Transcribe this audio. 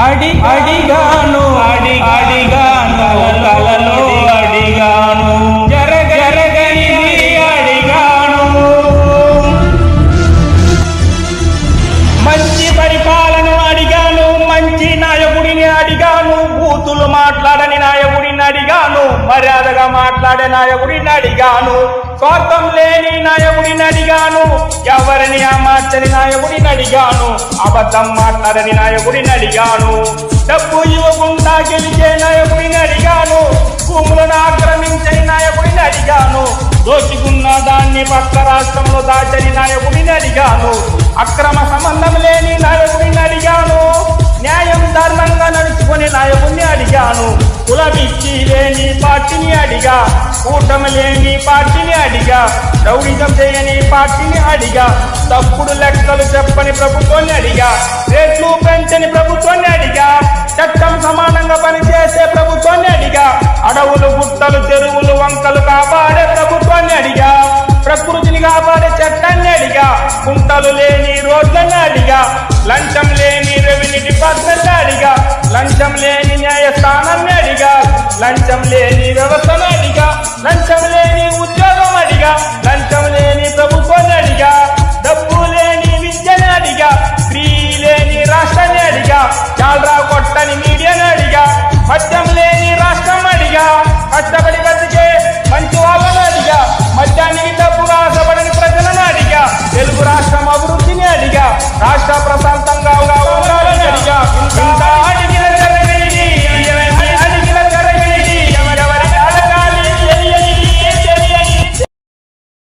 అడిగాను కలలో అడిగాను జరగనిది అడిగాను. మంచి పరిపాలన అడిగాను, మంచి నాయకుడిని అడిగాను, బూతులు మాట్లాడని నాయకుడిని అడిగాను, మర్యాదగా మాట్లాడే నాయకుడిని అడిగాను, స్వార్థం లేని నాయకుడిని అడిగాను, ఎవరిని అమార్చని నాయకుడిని అడిగాను, అబద్ధం మాట్లాడని నాయకుడిని అడిగాను, డబ్బు ఇవ్వకుండా గెలిచే నాయకుడిని అడిగాను, భూములను ఆక్రమించని నాయకుడిని అడిగాను, దోచుకున్న దాన్ని పక్క రాష్ట్రంలో దాచని నాయకుడిని అడిగాను, అక్రమ సంబంధం లేని నాయకుడిని అడిగాను, న్యాయం ధర్మంగా నడుచుకునే నాయకుడిని అడిగాను, కులమిచ్చి లేని పార్టీని అడిగా, కూటమి లేని పార్టీని అడిగా, రౌడిజం చేయని పార్టీని అడిగా, తప్పుడు లెక్కలు చెప్పని ప్రభుత్వాన్ని అడిగా, రేట్లు పెంచని ప్రభుత్వాన్ని అడిగా, చట్టం సమానంగా పనిచేసే ప్రభుత్వాన్ని అడిగా, అడవులు గుట్టలు చెరువులు వంకలు కాపాడే ప్రభుత్వాన్ని అడిగా, ప్రకృతిని కాపాడే చట్టాన్ని అడిగా, కుంటలు లేని రోడ్లను అడిగా, లంచం లేని రెవెన్యూ డిపార్ట్మెంట్ అడిగా, లంచం లేని న్యాయస్థానాన్ని అడిగా, లంచం లేని వ్యవస్థను అడిగా, లంచం లేని ఉద్యోగం అడిగా, లంచం లేని ప్రభుత్వాన్ని అడిగా,